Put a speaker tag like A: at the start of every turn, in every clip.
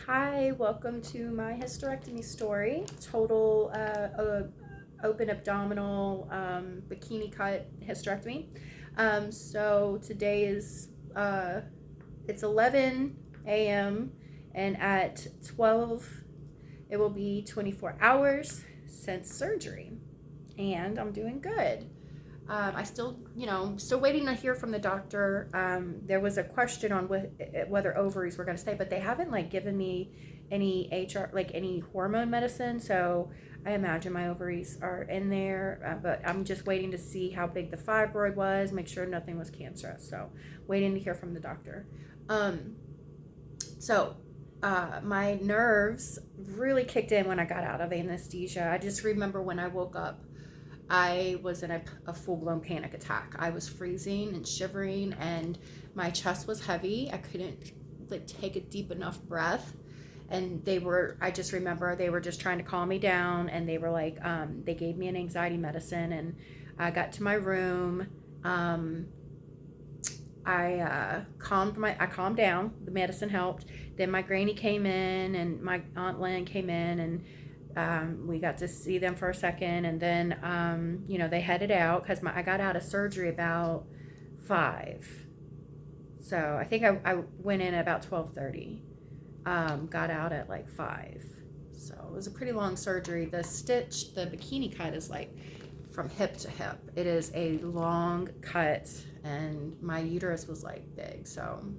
A: Hi, welcome to my hysterectomy story. Total open abdominal bikini cut hysterectomy. So today is it's 11 a.m. and at 12 it will be 24 hours since surgery, and I'm doing good. I still, still waiting to hear from the doctor. There was a question on whether ovaries were going to stay, but they haven't given me any any hormone medicine. So I imagine my ovaries are in there, but I'm just waiting to see how big the fibroid was, make sure nothing was cancerous. So waiting to hear from the doctor. My nerves really kicked in when I got out of anesthesia. I just remember when I woke up, I was in a full-blown panic attack. I was freezing and shivering, and my chest was heavy. I couldn't take a deep enough breath. And I just remember they were just trying to calm me down, and they were they gave me an anxiety medicine, and I got to my room. I calmed down. The medicine helped. Then my granny came in, and my Aunt Lynn came in, and we got to see them for a second, and then they headed out because I got out of surgery about 5. So I think I went in at about 12:30. Got out at 5. So it was a pretty long surgery. The bikini cut is from hip to hip. It is a long cut, and my uterus was big. So I'm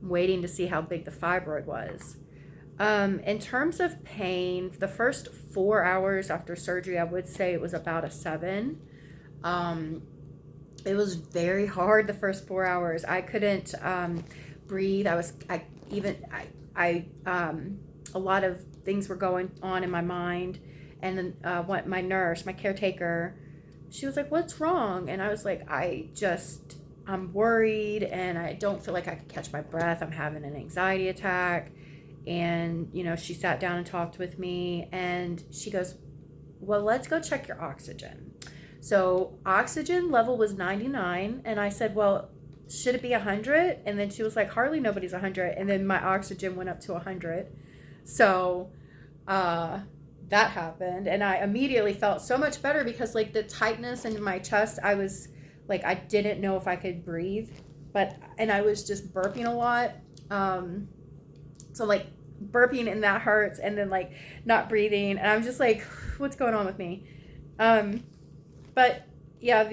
A: waiting to see how big the fibroid was. In terms of pain, the first 4 hours after surgery, I would say it was about a 7. It was very hard the first 4 hours. I couldn't breathe. A lot of things were going on in my mind. And then my nurse, my caretaker, she was like, "What's wrong?" And I was like, I'm worried, and I don't feel like I can catch my breath. I'm having an anxiety attack. And, she sat down and talked with me, and she goes, "Well, let's go check your oxygen." So oxygen level was 99. And I said, "Well, should it be 100? And then she was like, "Hardly nobody's 100. And then my oxygen went up to 100. So, that happened. And I immediately felt so much better because the tightness in my chest, I was I didn't know if I could breathe, and I was just burping a lot. So burping, and that hurts, and then not breathing, and I'm just what's going on with me? But yeah,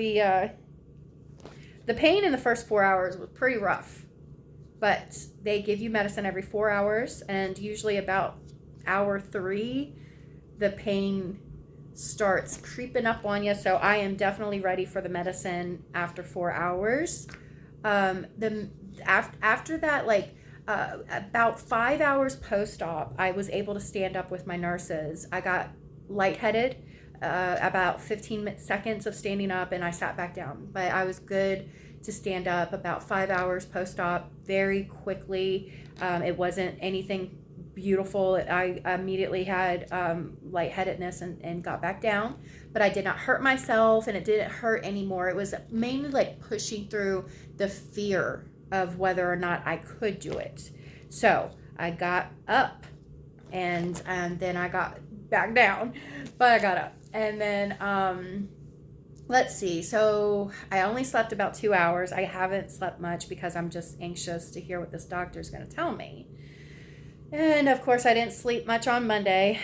A: the pain in the first 4 hours was pretty rough, but they give you medicine every 4 hours, and usually about hour 3, the pain starts creeping up on you. So I am definitely ready for the medicine after 4 hours. After that, about 5 hours post-op, I was able to stand up with my nurses. I got lightheaded, about 15 seconds of standing up, and I sat back down. But I was good to stand up about 5 hours post-op very quickly. It wasn't anything beautiful. I immediately had lightheadedness and got back down. But I did not hurt myself, and it didn't hurt anymore. It was mainly pushing through the fear of whether or not I could do it. So I got up, and then I got back down, but I got up. And then let's see. So I only slept about 2 hours. I haven't slept much because I'm just anxious to hear what this doctor's going to tell me. And of course I didn't sleep much on Monday.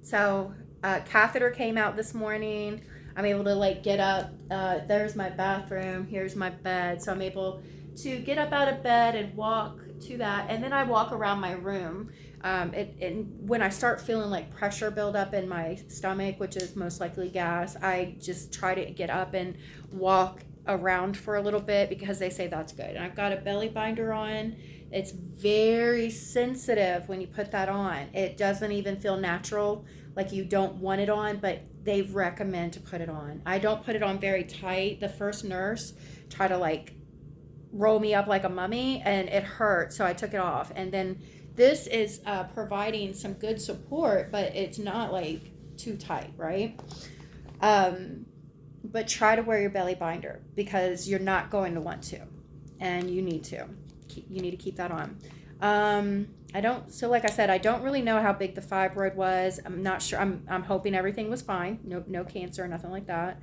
A: So catheter came out this morning. I'm able to get up. There's my bathroom. Here's my bed. So I'm able to get up out of bed and walk to that. And then I walk around my room. When I start feeling pressure build up in my stomach, which is most likely gas, I just try to get up and walk around for a little bit because they say that's good. And I've got a belly binder on. It's very sensitive when you put that on. It doesn't even feel natural, you don't want it on, but they recommend to put it on. I don't put it on very tight. The first nurse tried to roll me up like a mummy, and it hurt, so I took it off. And then this is providing some good support, but it's not too tight, right? But try to wear your belly binder because you're not going to want to, and you need to. You need to keep that on. I don't, so like I said, I don't really know how big the fibroid was. I'm not sure. I'm hoping everything was fine. No cancer, nothing like that.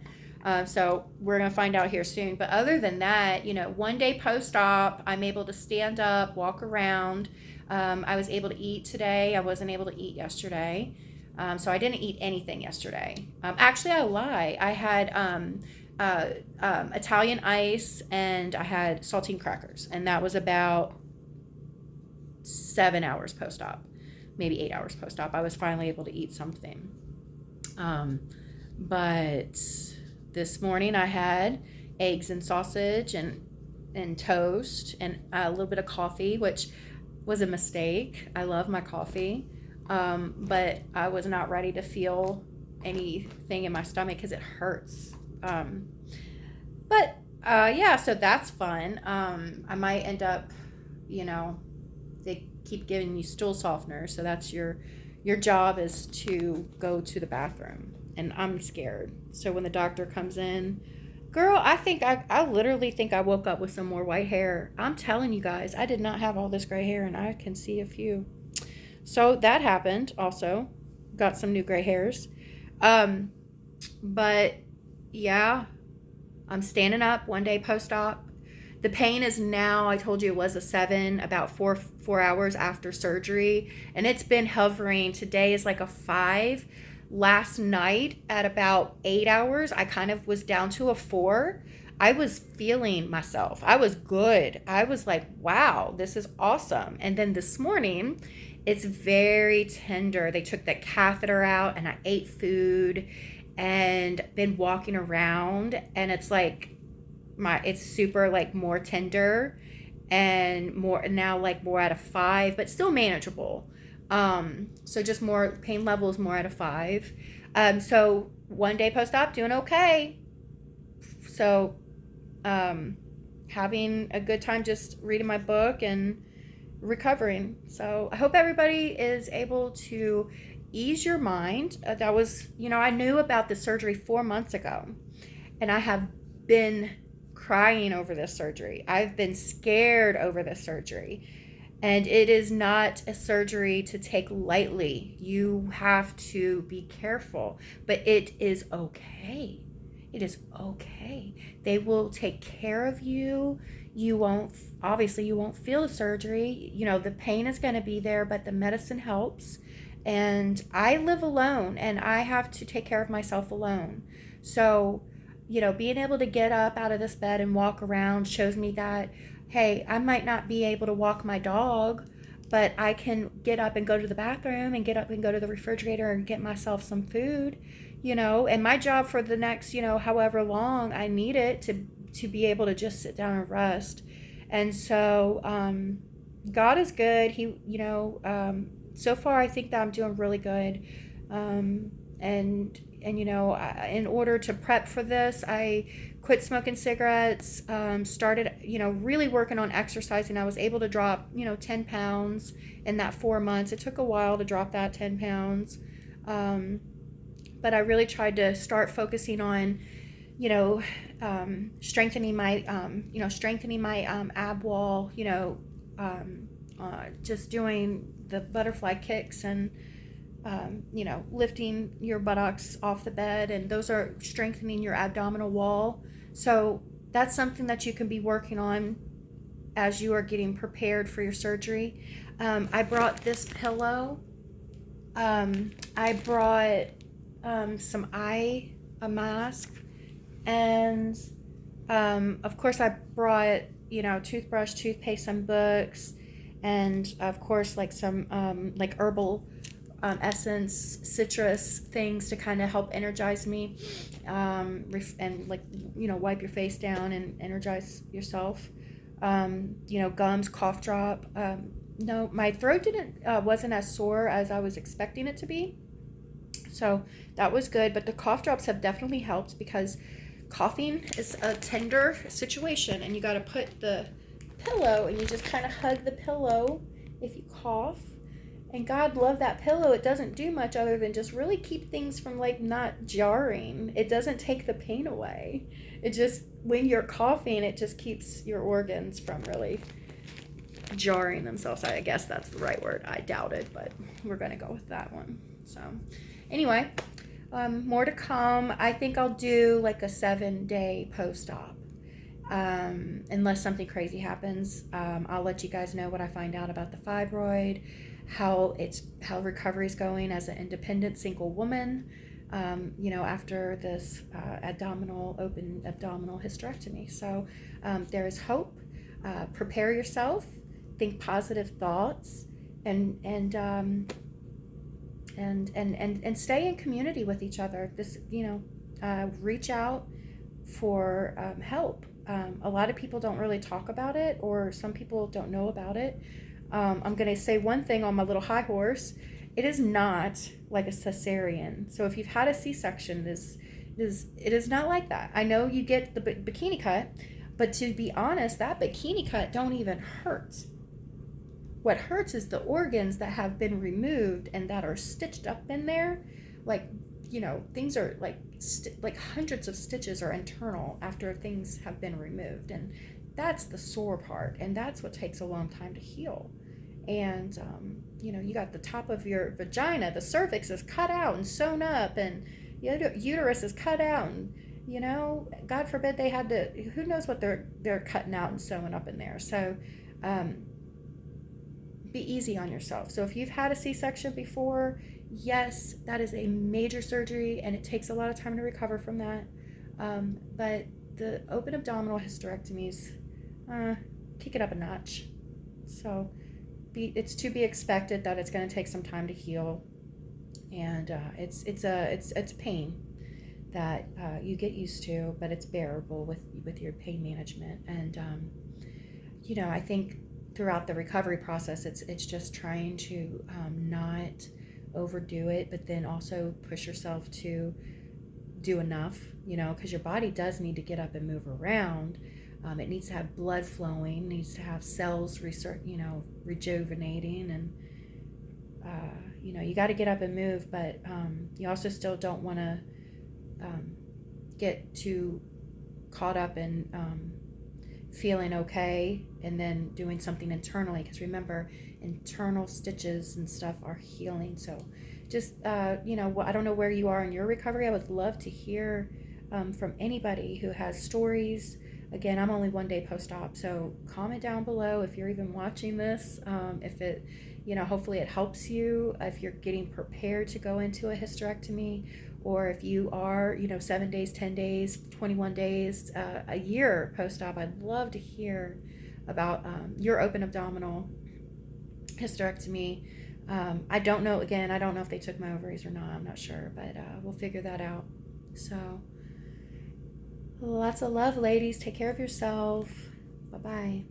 A: So we're going to find out here soon. But other than that, one day post-op, I'm able to stand up, walk around. I was able to eat today. I wasn't able to eat yesterday. So I didn't eat anything yesterday. Actually, I lie. I had Italian ice and I had saltine crackers. And that was about 7 hours post-op, maybe 8 hours post-op. I was finally able to eat something. But this morning I had eggs and sausage and toast and a little bit of coffee, which was a mistake. I love my coffee. But I was not ready to feel anything in my stomach because it hurts. Yeah, so that's fun. I might end up, they keep giving you stool softeners, so that's your job is to go to the bathroom, and I'm scared. So when the doctor comes in, girl, I literally think I woke up with some more white hair. I'm telling you guys, I did not have all this gray hair, and I can see a few. So that happened also. Got some new gray hairs. But yeah, I'm standing up one day post-op. The pain is now, I told you it was a 7, about 4 hours after surgery. And it's been hovering. Today is like a 5. Last night at about 8 hours, I kind of was down to a 4. I was feeling myself. I was good. I was like, wow, this is awesome. And then this morning, it's very tender. They took that catheter out and I ate food and been walking around, and it's like it's super like more tender and more now, like more at a 5, but still manageable. So just more pain levels more at a 5. So one day post-op doing okay. So having a good time just reading my book and recovering. So I hope everybody is able to ease your mind. That was, I knew about the surgery 4 months ago, and I have been crying over this surgery. I've been scared over this surgery, and it is not a surgery to take lightly. You have to be careful, but it is okay. It is okay. They will take care of you. You won't feel the surgery. The pain is going to be there, but the medicine helps. And I live alone, and I have to take care of myself alone. So, being able to get up out of this bed and walk around shows me that, hey, I might not be able to walk my dog, but I can get up and go to the bathroom and get up and go to the refrigerator and get myself some food, and my job for the next, however long I need it to be able to just sit down and rest. And so, God is good. He, so far I think that I'm doing really good. And in order to prep for this, I quit smoking cigarettes, started, really working on exercising. I was able to drop, 10 pounds in that 4 months. It took a while to drop that 10 pounds. But I really tried to start focusing on, strengthening my ab wall, just doing the butterfly kicks and, lifting your buttocks off the bed, and those are strengthening your abdominal wall. So that's something that you can be working on as you are getting prepared for your surgery. I brought this pillow. I brought a mask, and of course I brought toothbrush, toothpaste, some books, and of course like some like herbal essence, citrus things to kind of help energize me, and like wipe your face down and energize yourself. Gums, cough drop. No, my throat wasn't as sore as I was expecting it to be, so that was good. But the cough drops have definitely helped, because coughing is a tender situation, and you got to put the pillow and you just kind of hug the pillow if you cough. And God love that pillow. It doesn't do much other than just really keep things from like not jarring. It doesn't take the pain away. It just, when you're coughing, it just keeps your organs from really jarring themselves. I guess that's the right word. I doubt it, but we're going to go with that one. So anyway, more to come. I think I'll do like a 7-day post-op. Unless something crazy happens. I'll let you guys know what I find out about the fibroid, how recovery is going as an independent single woman, after this open abdominal hysterectomy. So there is hope. Prepare yourself, think positive thoughts, and stay in community with each other. Reach out for help. A lot of people don't really talk about it, or some people don't know about it. I'm going to say one thing on my little high horse. It is not like a cesarean. So if you've had a C-section, it is not like that. I know you get the bikini cut, but to be honest, that bikini cut don't even hurt. What hurts is the organs that have been removed and that are stitched up in there. Like, things are like hundreds of stitches are internal after things have been removed. And that's the sore part. And that's what takes a long time to heal. And, you got the top of your vagina, the cervix is cut out and sewn up, and uterus is cut out. And, God forbid they had to, who knows what they're cutting out and sewing up in there. So, be easy on yourself. So if you've had a C-section before, yes, that is a major surgery and it takes a lot of time to recover from that. But the open abdominal hysterectomies, kick it up a notch. So it's to be expected that it's going to take some time to heal, and it's pain that you get used to, but it's bearable with your pain management. And I think throughout the recovery process, it's just trying to not overdo it, but then also push yourself to do enough, because your body does need to get up and move around. It needs to have blood flowing, needs to have cells rejuvenating, and you got to get up and move, but you also still don't want to get too caught up in feeling okay and then doing something internally, because remember, internal stitches and stuff are healing. So just I don't know where you are in your recovery. I would love to hear from anybody who has stories. Again, I'm only 1 day post-op, so comment down below if you're even watching this, if it, hopefully it helps you if you're getting prepared to go into a hysterectomy, or if you are, 7 days, 10 days, 21 days, a year post-op. I'd love to hear about your open abdominal hysterectomy. I don't know if they took my ovaries or not. I'm not sure, but we'll figure that out. So lots of love, ladies. Take care of yourself. Bye-bye.